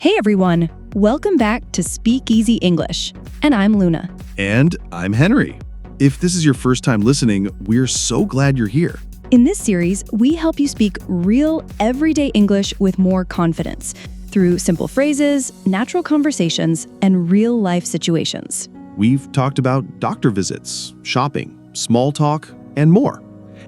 Hey everyone, welcome back to Speak Easy English. And I'm Luna. And I'm Henry. If this is your first time listening, we're so glad you're here. In this series, we help you speak real, everyday English with more confidence through simple phrases, natural conversations, and real-life situations. We've talked about doctor visits, shopping, small talk, and more.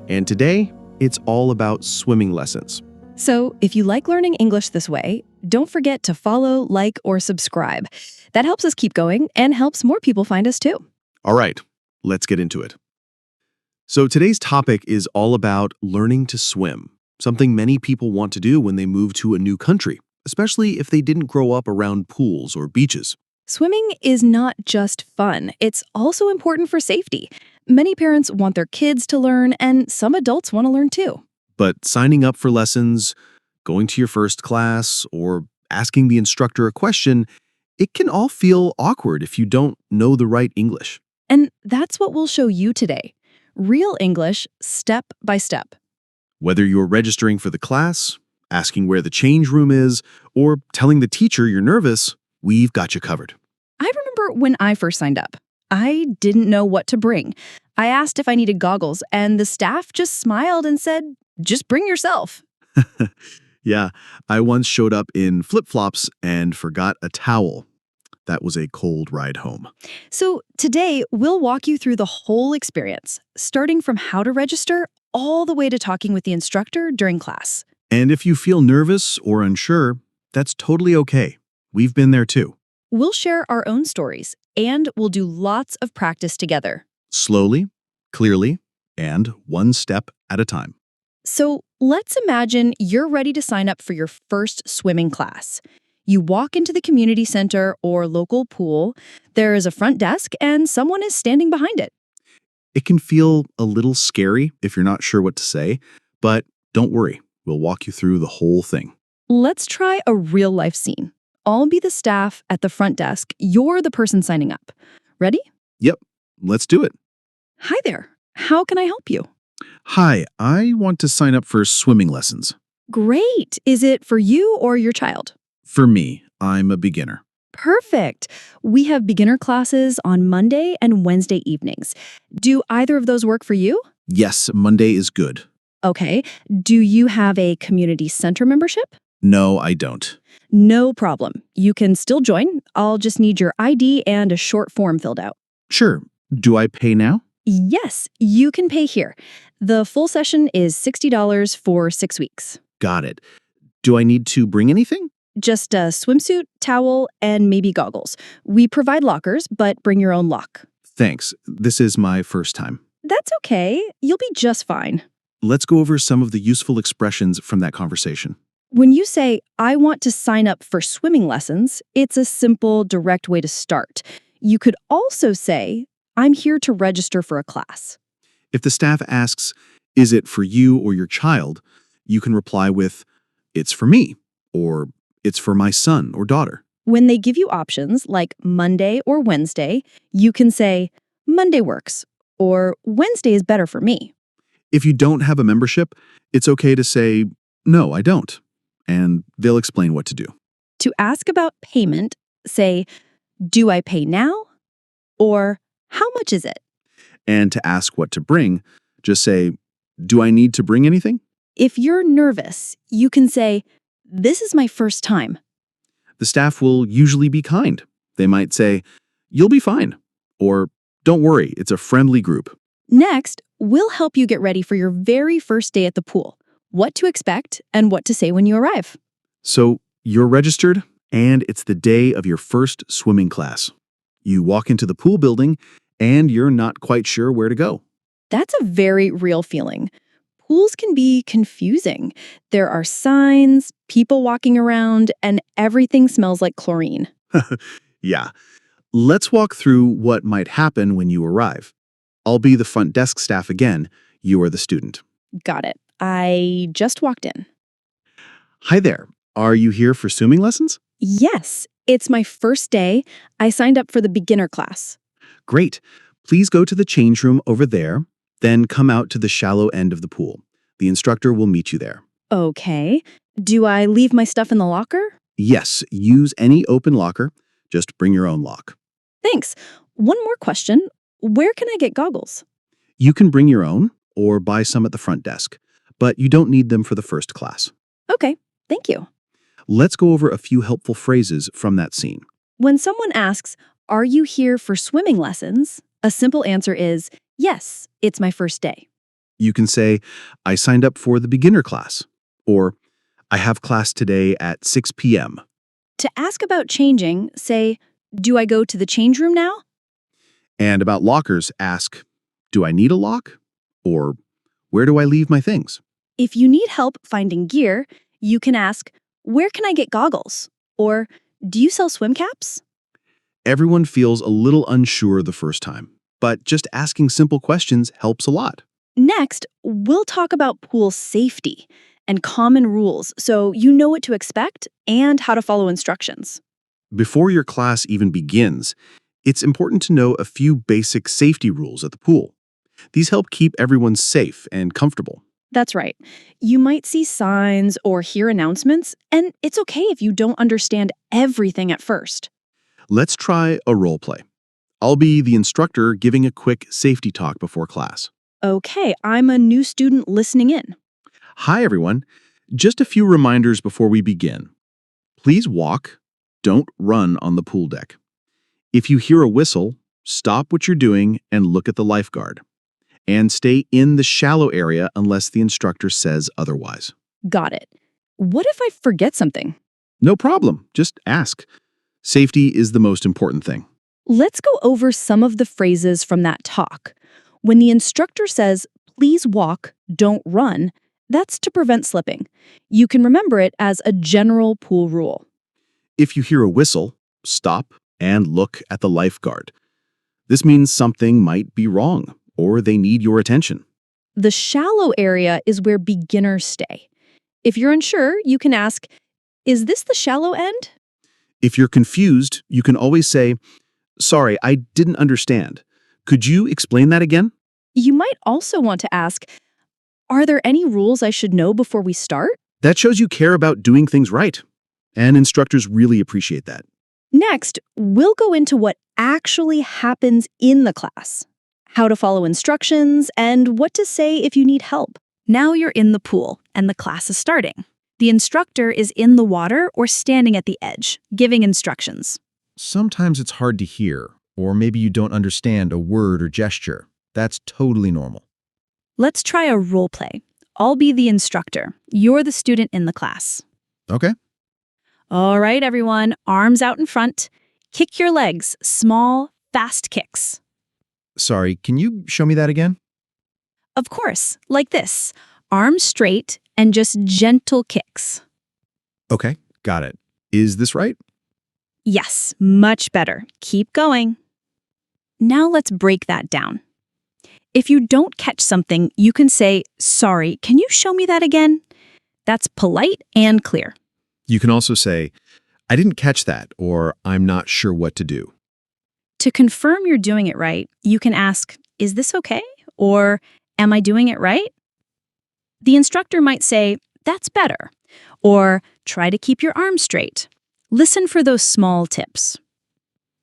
And today, it's all about swimming lessons. So if you like learning English this way, don't forget to follow, like, or subscribe. That helps us keep going and helps more people find us too. All right, let's get into it. So today's topic is all about learning to swim, something many people want to do when they move to a new country, especially if they didn't grow up around pools or beaches. Swimming is not just fun, it's also important for safety. Many parents want their kids to learn, and some adults want to learn too. But signing up for lessons, going to your first class, or asking the instructor a question, it can all feel awkward if you don't know the right English. And that's what we'll show you today. Real English, step by step. Whether you're registering for the class, asking where the change room is, or telling the teacher you're nervous, we've got you covered. I remember when I first signed up. I didn't know what to bring. I asked if I needed goggles, and the staff just smiled and said, just bring yourself. Yeah, I once showed up in flip-flops and forgot a towel. That was a cold ride home. So today, we'll walk you through the whole experience, starting from how to register all the way to talking with the instructor during class. And if you feel nervous or unsure, that's totally okay. We've been there too. We'll share our own stories, and we'll do lots of practice together. Slowly, clearly, and one step at a time. So let's imagine you're ready to sign up for your first swimming class. You walk into the community center or local pool. There is a front desk, and someone is standing behind it. It can feel a little scary if you're not sure what to say, but don't worry, we'll walk you through the whole thing. Let's try a real-life scene. I'll be the staff at the front desk. You're the person signing up. Ready? Yep, let's do it. Hi there. How can I help you? Hi, I want to sign up for swimming lessons. Great. Is it for you or your child? For me, I'm a beginner. Perfect. We have beginner classes on Monday and Wednesday evenings. Do either of those work for you? Yes, Monday is good. Okay. Do you have a community center membership? No, I don't. No problem. You can still join. I'll just need your ID and a short form filled out. Sure. Do I pay now? Yes, you can pay here. The full session is $60 for 6 weeks. Got it. Do I need to bring anything? Just a swimsuit, towel, and maybe goggles. We provide lockers, but bring your own lock. Thanks. This is my first time. That's okay. You'll be just fine. Let's go over some of the useful expressions from that conversation. When you say, I want to sign up for swimming lessons, it's a simple, direct way to start. You could also say, I'm here to register for a class. If the staff asks, is it for you or your child, you can reply with, it's for me, or it's for my son or daughter. When they give you options like Monday or Wednesday, you can say, Monday works, or Wednesday is better for me. If you don't have a membership, it's okay to say, no, I don't, and they'll explain what to do. To ask about payment, say, do I pay now? Or how much is it? And to ask what to bring, just say, do I need to bring anything? If you're nervous, you can say, this is my first time. The staff will usually be kind. They might say, you'll be fine, or don't worry, it's a friendly group. Next, we'll help you get ready for your very first day at the pool, what to expect and what to say when you arrive. So you're registered, and it's the day of your first swimming class. You walk into the pool building, and you're not quite sure where to go. That's a very real feeling. Pools can be confusing. There are signs, people walking around, and everything smells like chlorine. Yeah. Let's walk through what might happen when you arrive. I'll be the front desk staff again. You are the student. Got it. I just walked in. Hi there. Are you here for swimming lessons? Yes, it's my first day. I signed up for the beginner class. Great. Please go to the change room over there, then come out to the shallow end of the pool. The instructor will meet you there. Okay. Do I leave my stuff in the locker? Yes, use any open locker. Just bring your own lock. Thanks. One more question. Where can I get goggles? You can bring your own or buy some at the front desk, but you don't need them for the first class. Okay, thank you. Let's go over a few helpful phrases from that scene. When someone asks, "Are you here for swimming lessons?" a simple answer is, "Yes, it's my first day." You can say, I signed up for the beginner class, or I have class today at 6 p.m. To ask about changing, say, "Do I go to the change room now?" And about lockers, ask, do I need a lock? Or where do I leave my things? If you need help finding gear, you can ask, "Where can I get goggles?" Or, "Do you sell swim caps?" Everyone feels a little unsure the first time, but just asking simple questions helps a lot. Next, we'll talk about pool safety and common rules so you know what to expect and how to follow instructions. Before your class even begins, it's important to know a few basic safety rules at the pool. These help keep everyone safe and comfortable. That's right. You might see signs or hear announcements, and it's okay if you don't understand everything at first. Let's try a role play. I'll be the instructor giving a quick safety talk before class. Okay, I'm a new student listening in. Hi, everyone. Just a few reminders before we begin. Please walk, don't run on the pool deck. If you hear a whistle, stop what you're doing and look at the lifeguard. And stay in the shallow area unless the instructor says otherwise. Got it. What if I forget something? No problem, just ask. Safety is the most important thing. Let's go over some of the phrases from that talk. When the instructor says, "Please walk, don't run," that's to prevent slipping. You can remember it as a general pool rule. If you hear a whistle, stop and look at the lifeguard. This means something might be wrong or they need your attention. The shallow area is where beginners stay. If you're unsure, you can ask, "Is this the shallow end?" If you're confused, you can always say, sorry, I didn't understand. Could you explain that again? You might also want to ask, "Are there any rules I should know before we start?" That shows you care about doing things right. And instructors really appreciate that. Next, we'll go into what actually happens in the class, how to follow instructions, and what to say if you need help. Now you're in the pool, and the class is starting. The instructor is in the water or standing at the edge, giving instructions. Sometimes it's hard to hear, or maybe you don't understand a word or gesture. That's totally normal. Let's try a role play. I'll be the instructor. You're the student in the class. Okay. All right, everyone, arms out in front. Kick your legs, small, fast kicks. Sorry, can you show me that again? Of course, like this. Arms straight and just gentle kicks. Okay, got it. Is this right? Yes, much better. Keep going. Now let's break that down. If you don't catch something, you can say, "Sorry, can you show me that again?" That's polite and clear. You can also say, I didn't catch that, or I'm not sure what to do. To confirm you're doing it right, you can ask, "Is this okay?" Or, "Am I doing it right?" The instructor might say, "That's better." Or, "Try to keep your arms straight." Listen for those small tips.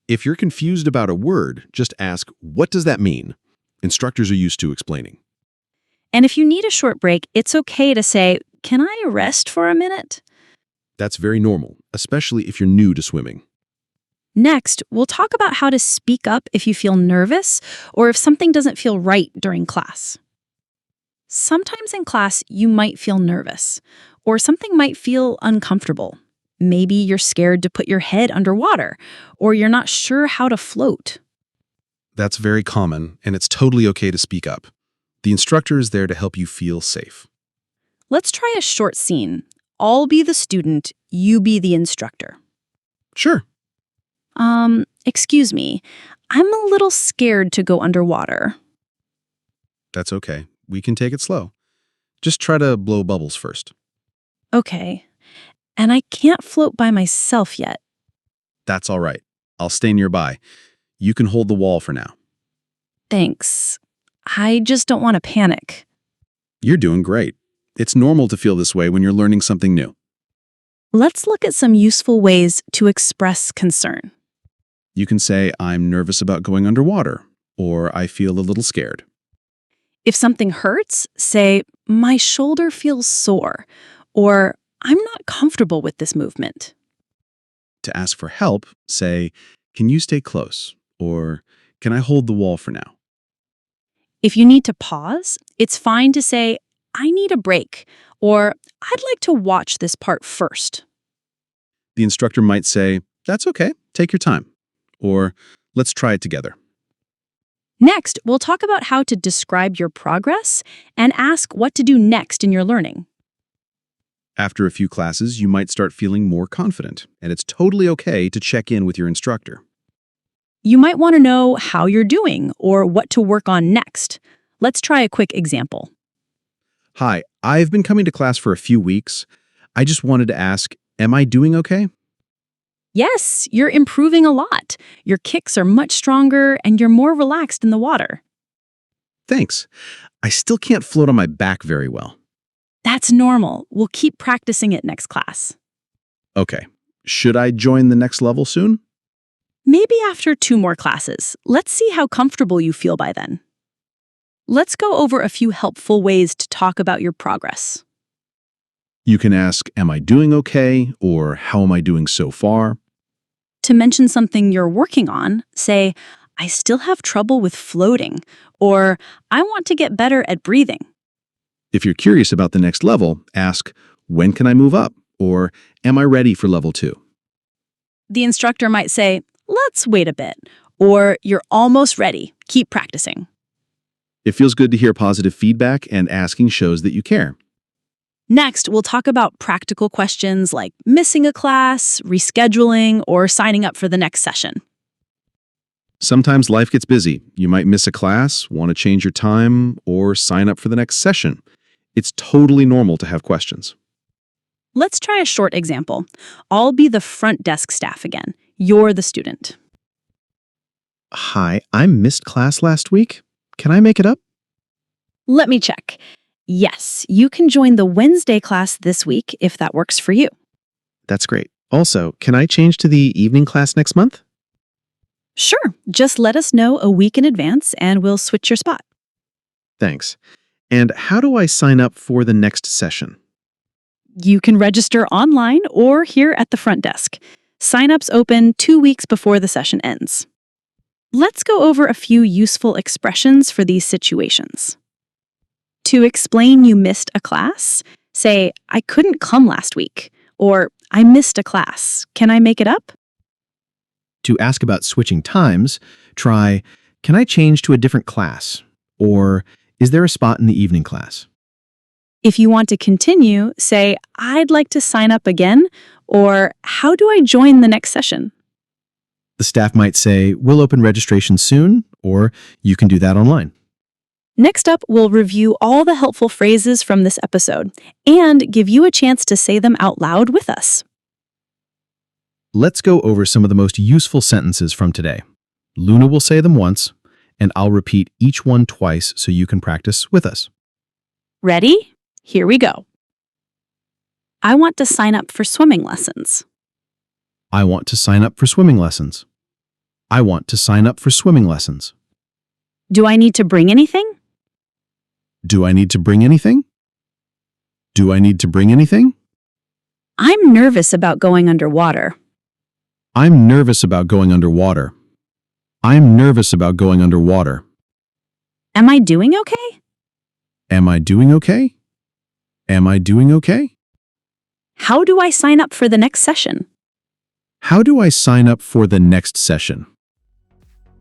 If you're confused about a word, just ask, what does that mean? Instructors are used to explaining. And if you need a short break, it's okay to say, "Can I rest for a minute?" That's very normal, especially if you're new to swimming. Next, we'll talk about how to speak up if you feel nervous or if something doesn't feel right during class. Sometimes in class, you might feel nervous, or something might feel uncomfortable. Maybe you're scared to put your head underwater, or you're not sure how to float. That's very common, and it's totally okay to speak up. The instructor is there to help you feel safe. Let's try a short scene. I'll be the student, you be the instructor. Sure. Excuse me, I'm a little scared to go underwater. That's okay. We can take it slow. Just try to blow bubbles first. Okay, and I can't float by myself yet. That's all right. I'll stay nearby. You can hold the wall for now. Thanks. I just don't want to panic. You're doing great. It's normal to feel this way when you're learning something new. Let's look at some useful ways to express concern. You can say, I'm nervous about going underwater, or I feel a little scared. If something hurts, say, my shoulder feels sore, or I'm not comfortable with this movement. To ask for help, say, can you stay close? Or can I hold the wall for now? If you need to pause, it's fine to say, I need a break, or I'd like to watch this part first. The instructor might say, that's okay, take your time. Or let's try it together. Next, we'll talk about how to describe your progress and ask what to do next in your learning. After a few classes, you might start feeling more confident, and it's totally okay to check in with your instructor. You might want to know how you're doing or what to work on next. Let's try a quick example. Hi, I've been coming to class for a few weeks. I just wanted to ask, am I doing okay? Yes, you're improving a lot. Your kicks are much stronger and you're more relaxed in the water. Thanks. I still can't float on my back very well. That's normal. We'll keep practicing it next class. Okay. Should I join the next level soon? Maybe after 2 more classes. Let's see how comfortable you feel by then. Let's go over a few helpful ways to talk about your progress. You can ask, am I doing okay? Or how am I doing so far? To mention something you're working on, say, I still have trouble with floating, or I want to get better at breathing. If you're curious about the next level, ask, when can I move up? Or am I ready for level 2? The instructor might say, let's wait a bit, or you're almost ready. Keep practicing. It feels good to hear positive feedback, and asking shows that you care. Next, we'll talk about practical questions like missing a class, rescheduling, or signing up for the next session. Sometimes life gets busy. You might miss a class, want to change your time, or sign up for the next session. It's totally normal to have questions. Let's try a short example. I'll be the front desk staff again. You're the student. Hi, I missed class last week. Can I make it up? Let me check. Yes, you can join the Wednesday class this week if that works for you. That's great. Also, can I change to the evening class next month? Sure, just let us know a week in advance and we'll switch your spot. Thanks. And how do I sign up for the next session? You can register online or here at the front desk. Sign-ups open 2 weeks before the session ends. Let's go over a few useful expressions for these situations. To explain you missed a class, say, I couldn't come last week, or I missed a class. Can I make it up? To ask about switching times, try, can I change to a different class? Or, is there a spot in the evening class? If you want to continue, say, I'd like to sign up again, or how do I join the next session? The staff might say, we'll open registration soon, or you can do that online. Next up, we'll review all the helpful phrases from this episode and give you a chance to say them out loud with us. Let's go over some of the most useful sentences from today. Luna will say them once, and I'll repeat each one twice so you can practice with us. Ready? Here we go. I want to sign up for swimming lessons. I want to sign up for swimming lessons. I want to sign up for swimming lessons. Do I need to bring anything? Do I need to bring anything? Do I need to bring anything? I'm nervous about going underwater. I'm nervous about going underwater. I'm nervous about going underwater. Am I doing okay? Am I doing okay? Am I doing okay? How do I sign up for the next session? How do I sign up for the next session?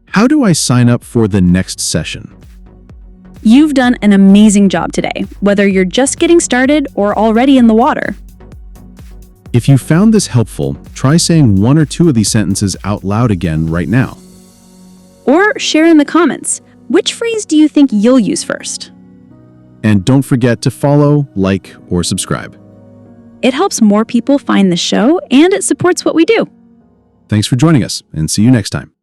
How do I sign up for the next session? You've done an amazing job today, whether you're just getting started or already in the water. If you found this helpful, try saying 1 or 2 of these sentences out loud again right now. Or share in the comments, which phrase do you think you'll use first? And don't forget to follow, like, or subscribe. It helps more people find the show and it supports what we do. Thanks for joining us, and see you next time.